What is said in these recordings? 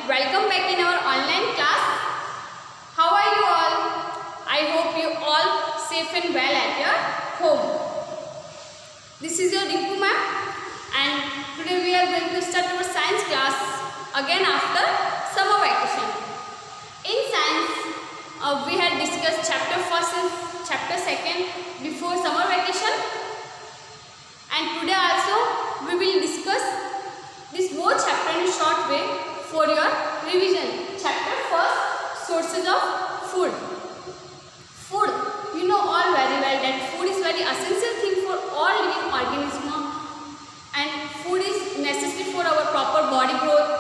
welcome back in our online class. How are you all? I hope you all safe and well at your home. This is your Rinku ma'am, and today we are going to start our science class again after summer vacation. In science, we had discussed chapter 1st and chapter 2nd before summer vacation, and today also we will discuss this both chapter in a short way for your revision. Chapter 1st, sources of food. Food, you know all very well that food is very essential thing for all living organisms, and food is necessary for our proper body growth,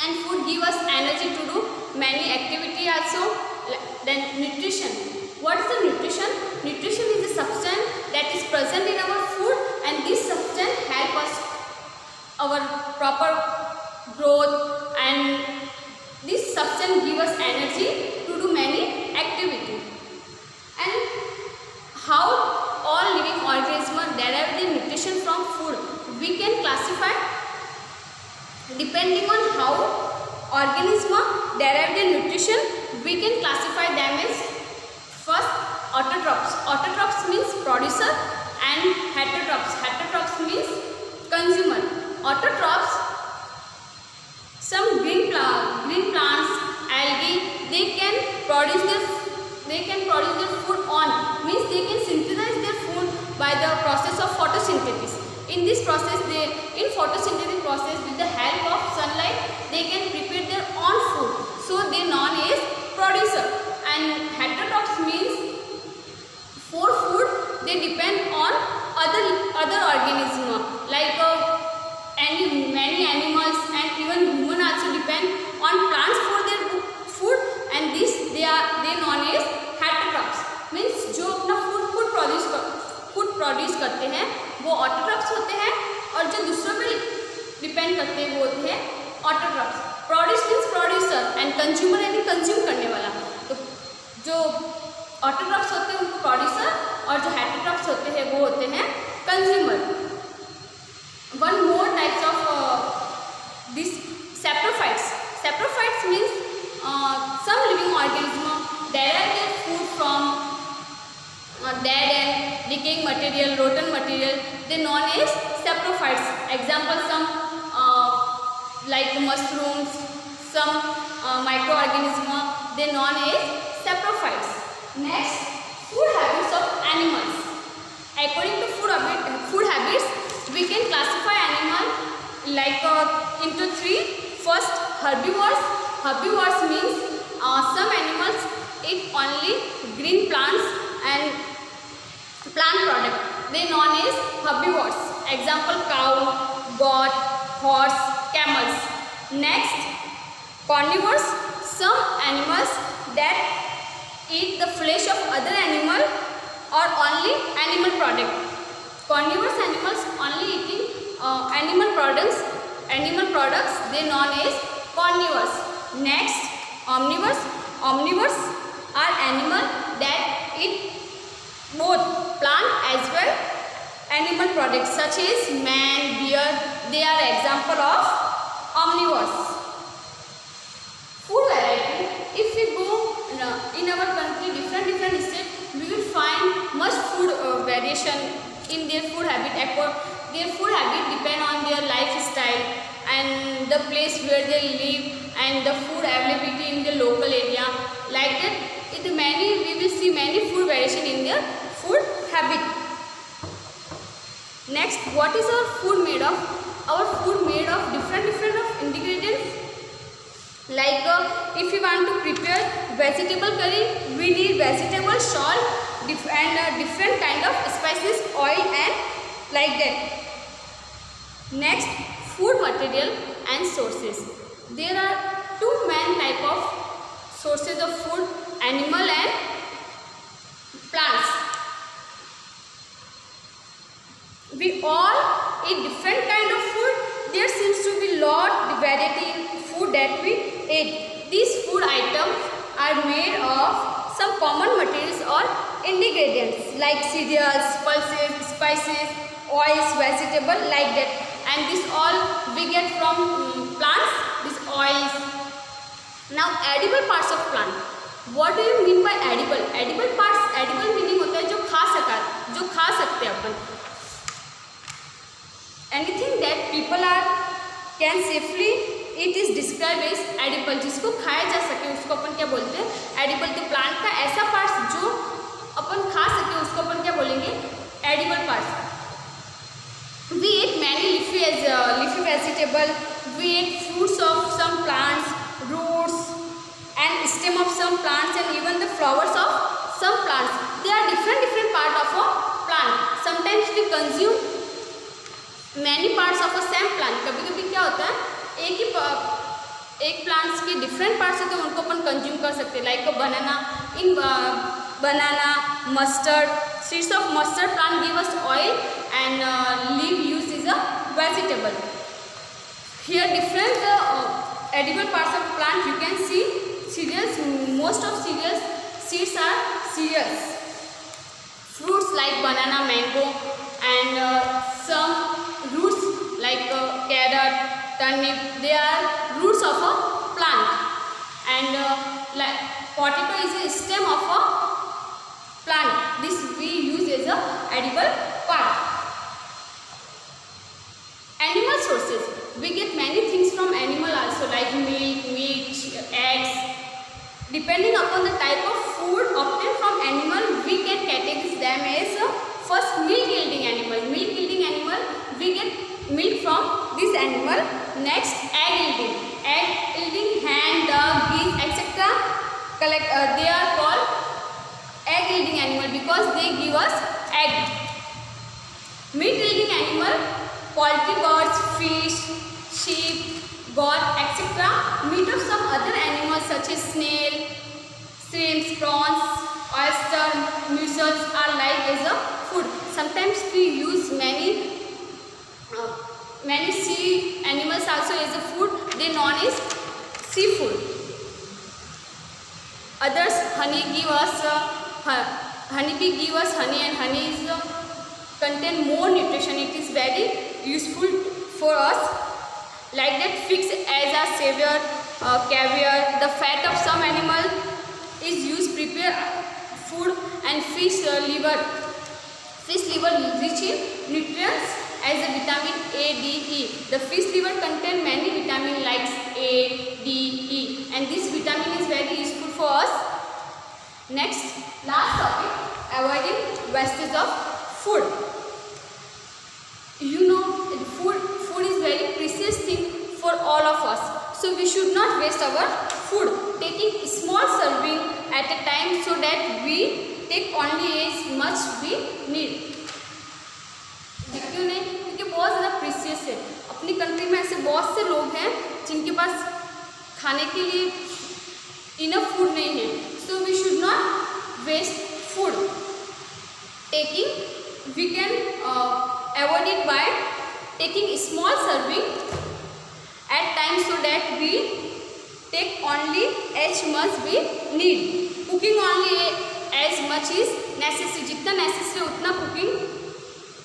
and food give us energy to do many activity also. Then nutrition. What is the nutrition? Nutrition is a substance that is present in our food, and this substance help us our proper growth, and this substance give us energy to do many activity. And how all living organisms derive their nutrition from food, we can classify depending on how organisms derive their nutrition. We can classify them as first autotrophs. Autotrophs means producer, and heterotrophs. Heterotrophs means consumer. Autotrophs, some green plants, algae, they can produce their food on, means they can synthesize their food by the process of photosynthesis. In this process, in photosynthesis process, with the help of sunlight, they can prepare their own food. So they known as producer. And heterotrophs means for food they depend on other organisms like many animals, and even human also depend on plants for their food, and this they known as heterotrophs. Means जो अपना food produce करते हैं वो autotrophs होते हैं, और जो दूसरों पे डिपेंड करते हैं वो होते हैं autotrophs. Produce means producer, and consumer यानी कंज्यूम करने वाला. तो जो ऑटोट्रॉप्स होते हैं उनको प्रोड्यूसर, और जो हेटेरोट्रॉप्स होते हैं वो होते हैं consumer. One more types of this saprophytes. Saprophytes means some living organisms derive their food from dead and decaying material, rotten material. They known as saprophytes. Example, some like mushrooms, some microorganisms, they known as saprophytes. Next, food habits of animals. According to food habits, we can classify animal like into three. First, herbivores. Herbivores means some animals eat only green plants and plant product. They known as herbivores. Example, cow, goat, horse, camels. Next, carnivores. Some animals that eat the flesh of other animal or only animal product. Carnivorous animals only eating animal products, they known as carnivores. Next, omnivores. Omnivores are animal that eat both plant as well animal products, such as man, deer. They are example of omnivores. Food variety. If we go in our country, different states, we will find much food variation in their food habit. Their food habit depend on their lifestyle and the place where they live, and the food availability in the local area. Like that, we will see many food variation in their food habit. Next, what is our food made of? Our food made of different of ingredients. Like if you want to prepare vegetable curry, we need vegetable, salt, and different kind of spices, oil, and like that. Next, food material and sources. There are two main type of sources of food: animal and plants. We all eat different kind of food. There seems to be lot variety in food that we eat. These food items are made of some common materials or ingredients like cereals, pulses, spices, oils, vegetable, like that. And this all we get from plants. This oils. Now edible parts of plant. What do you mean by edible? Edible parts, edible meaning होता है जो खा सकते हैं अपन. Anything that people can safely eat is described as edible. जिसको खाया जा सके उसको अपन क्या बोलते हैं? edible. तो प्लांट का ऐसा पार्ट्स जो अपन खा सके उसको अपन क्या बोलेंगे? edible parts. We eat many leafy vegetable. We eat fruits of some plants, roots and stem of some plants, and even the flowers of some plants. They are different part of a plant. Sometimes we consume many parts of a same plant. कभी कभी क्या होता है एक plants के different parts होते हैं उनको अपन कंज्यूम कर सकते हैं. Like banana, mustard, seeds of mustard plant give us oil, and leaf used is a vegetable. Here different edible parts of plant you can see. Cereals, most of cereals seeds are cereals. Fruits like banana, mango, and some roots like carrot, turnip, they are roots of a plant. And like potato is a stem of a plant. This we use as a edible part. Animal sources. We get many things from animal also, like milk, meat, eggs. Depending upon the type of food obtained from animal, we can categorize them as first milk yielding animal. Milk yielding animal, we get milk from this animal. Next, egg yielding. Egg yielding hen, dog, geese, etc. They are called egg yielding animal because they give us egg. Meat yielding animal, poultry, birds, fish, sheep, goat, etc. Meat of some other animals such as snail, shrimps, prawns, oyster, mussels are like as a food. Sometimes we use many sea animals also as a food. They known as seafood. Others, honeybee give us honey, and honey is contain more nutrition. It is very useful for us. Like that, fish as a savior, caviar. The fat of some animal is used prepare food, and fish liver rich in nutrients as a vitamin A, D, E. The fish liver contain many vitamins like A, D, E, and this vitamin is very useful for us. Next, last topic, avoiding wastage of food. You know, food is very precious thing for all of us. So we should not waste our food. Taking small serving at a time so that we take only as much we need. क्यों नहीं? क्योंकि बहुत ज़्यादा precious है. अपनी country में ऐसे बहुत से लोग हैं जिनके पास खाने के लिए इनफ फूड नहीं है. So we should not waste food. We can avoid it by taking small serving at times so that we take only as much we need. Cooking only as much is necessary. जितना necessary उतना cooking.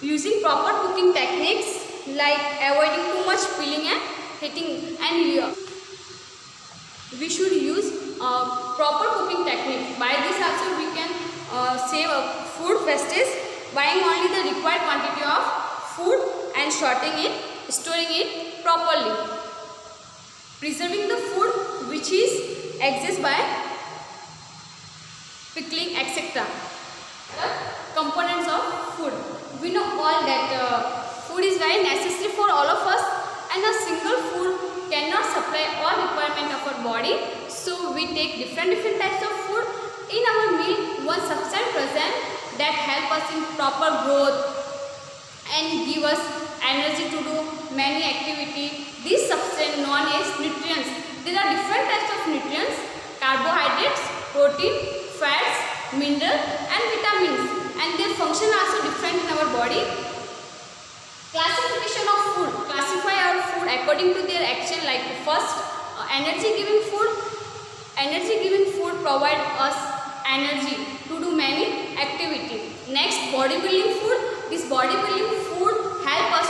Using proper cooking techniques like avoiding too much peeling and heating, and we should use proper cooking technique. By this also we can save food wastage, buying only the required quantity of food and storing it properly. Preserving the food which is exists by pickling, etc. Components of food. We know all that food is very necessary for all of us, and a single food cannot supply all requirement of our body. So we take different types of food in our meal. One substance present that help us in proper growth and give us energy to do many activity. These substance known as nutrients. There are different types of nutrients: carbohydrates, protein, fats, mineral, and vitamins. And their function also different in our body. Classification of food. Classify our food according to their action. Like first, energy giving food. Energy giving food provide us energy to do many activity. Next, bodybuilding food. This bodybuilding food help us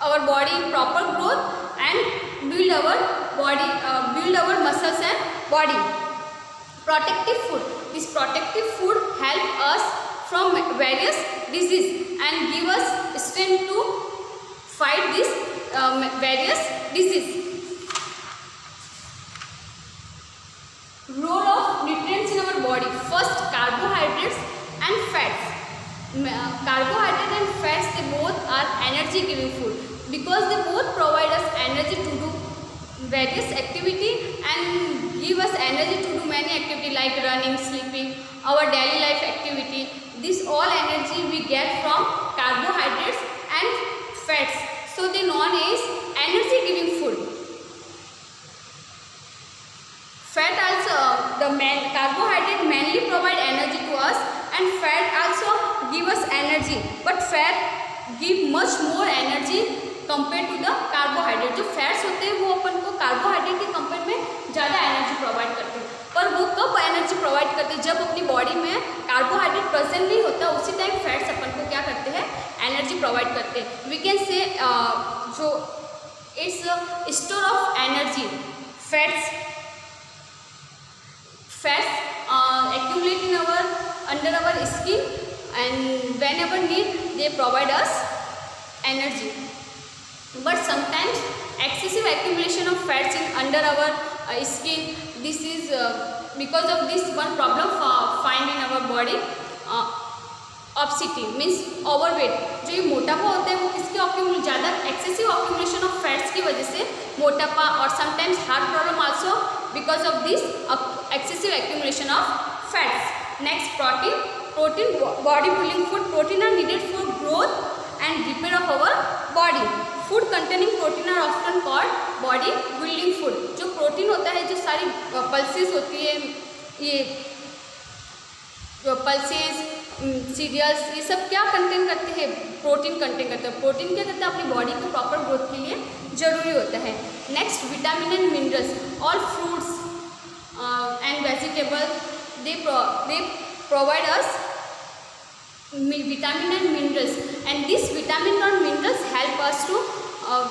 our body in proper growth and build our body, build our muscles and body. Protective food. This protective food help us from various disease and give us strength to fight this various disease. Role of nutrients in our body. First, carbohydrates and fats. Carbohydrates and fats, they both are energy giving food because they both provide us energy to do various activity and give us energy to do many activity like running, sleeping, our daily life activity. This all energy we get from carbohydrates and fats. So they known as energy giving food. Fat also, carbohydrate mainly provide energy to us and fat also give us energy, but fat give much more energy compare to the carbohydrate. जो fats होते हैं वो अपन को carbohydrate के compare में ज़्यादा energy provide करते हैं, पर वो कब एनर्जी प्रोवाइड करते हैं? जब अपनी बॉडी में कार्बोहाइड्रेट प्रेजेंट नहीं होता उसी टाइम फैट्स अपन को क्या करते हैं? एनर्जी प्रोवाइड करते हैं. वी कैन से जो it's store of energy. Fats accumulate in under our skin and whenever need they provide us energy. But sometimes excessive accumulation of fats in under our skin, this is because of this one problem find in our body, obesity means overweight. जो ये मोटापा होता है वो किसके ज़्यादा excessive ऑक्यूमुलेशन of fats की वजह से मोटापा और sometimes heart problem also because of this excessive accumulation of fats. Next, protein body building food. Protein are needed for growth and repair of our body. Food containing protein are often called body building food. जो protein होता है, जो सारी pulses होती है, ये pulses, serials, ये सब क्या कंटेन करते हैं? प्रोटीन कंटेन करते हैं. प्रोटीन क्या करता है? अपनी बॉडी को प्रॉपर ग्रोथ के लिए जरूरी होता है. Next, vitamin and minerals. All fruits and vegetables they provide us vitamin and minerals, and these vitamin and minerals help us to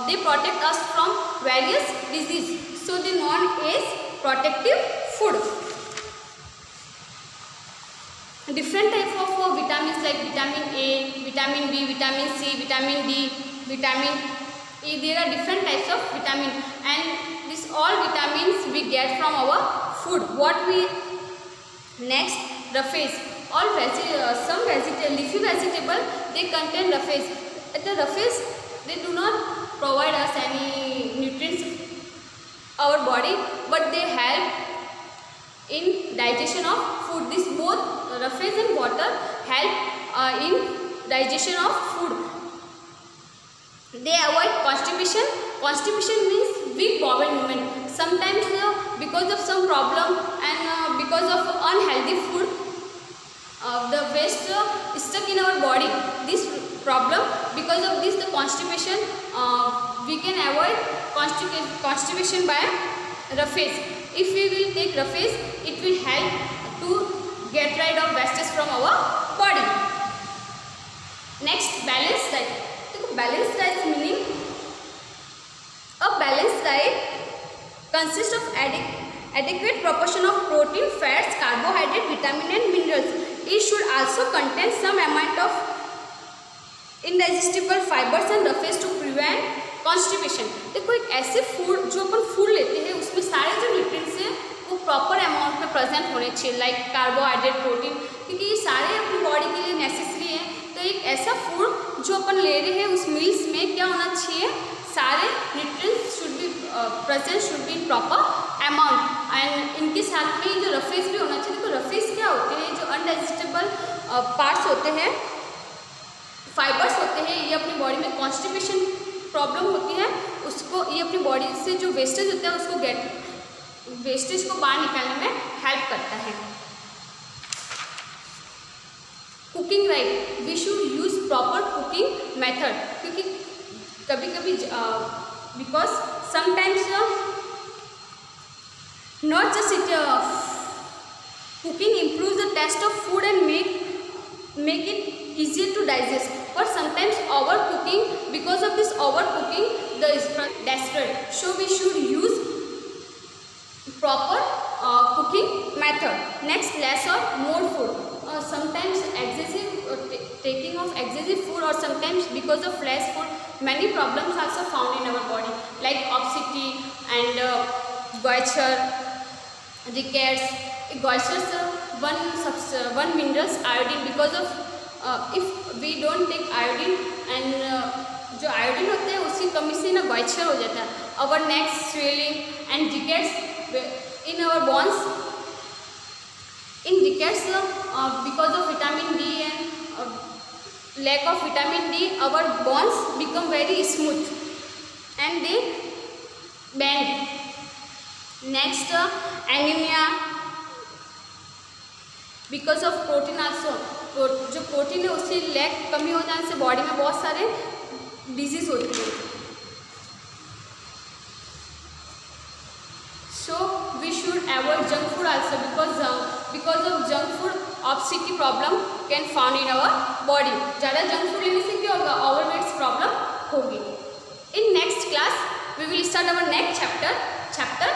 they protect us from various disease, so they known as protective food. Different type of vitamins like vitamin A, vitamin B, vitamin C, vitamin D, vitamin E. There are different types of vitamin, and these all vitamins we get from our food. What we next, roughage. All some leafy vegetable they contain roughage. The roughage they do not provide us any nutrients our body, but they help in digestion of food. This both roughage and water help in digestion of food. They avoid constipation. Constipation means weak bowel movement. Sometimes because of some problem and because of unhealthy food, the waste stuck in our body. This problem, because of this the constipation, we can avoid constipation by roughage. If we will take roughage, it will help to get rid of wastes from our body. Next, balanced diet. Balanced diet meaning a balanced diet consists of adequate proportion of protein, fats, carbohydrate, vitamin and minerals. It should also contain some amount of indigestible fibers and roughage to prevent constipation. देखो, एक ऐसे food जो अपन food लेते हैं उसमें सारे जो nutrients हैं वो प्रॉपर अमाउंट में प्रेजेंट होने चाहिए, लाइक कार्बोहाइड्रेट, प्रोटीन, क्योंकि ये सारे अपनी बॉडी के लिए नेसेसरी हैं. तो एक ऐसा फूड जो अपन ले रहे हैं उस मील्स में क्या होना चाहिए? सारे nutrients should be present, should be in proper amount, and इनके साथ में जो रफेज भी होना चाहिए. तो रफेज क्या होते हैं? जो अनडाइजेस्टेबल पार्ट्स होते हैं, फाइबर्स होते हैं, ये अपनी बॉडी में कॉन्स्टिपेशन प्रॉब्लम होती है उसको, ये अपनी बॉडी से जो वेस्टेज होता है उसको वेस्टेज को बाहर निकालने में हेल्प करता है. Cooking right. We should use proper cooking method, क्योंकि कभी कभी because sometimes not just it cooking improves the taste of food and make it easier to digest, but sometimes overcooking, because of this overcooking the is destroyed. So we should use proper cooking method. Next, less or more food. Sometimes excessive taking of excessive food, or sometimes because of less food, many problems also found in our body, like obesity and goitre, rickets. Goitres, one minerals iodine, because of if we don't take iodine, and जो iodine होता है उसकी कमी से ना goitre हो जाता है. Our neck swelling and rickets in our bones. In rickets, because of vitamin D and lack of vitamin D, our bones become very smooth and they bend. Next, anemia, because of protein also. जो protein है उसकी lack कमी हो जाने से body में बहुत सारे डिजीज होती है. So we should avoid junk food also, because of junk food obesity problem can found in our body. ज़्यादा जंक फूड लेने से क्या होगा, ओवरवेट प्रॉब्लम होगी. In next class we will start our next chapter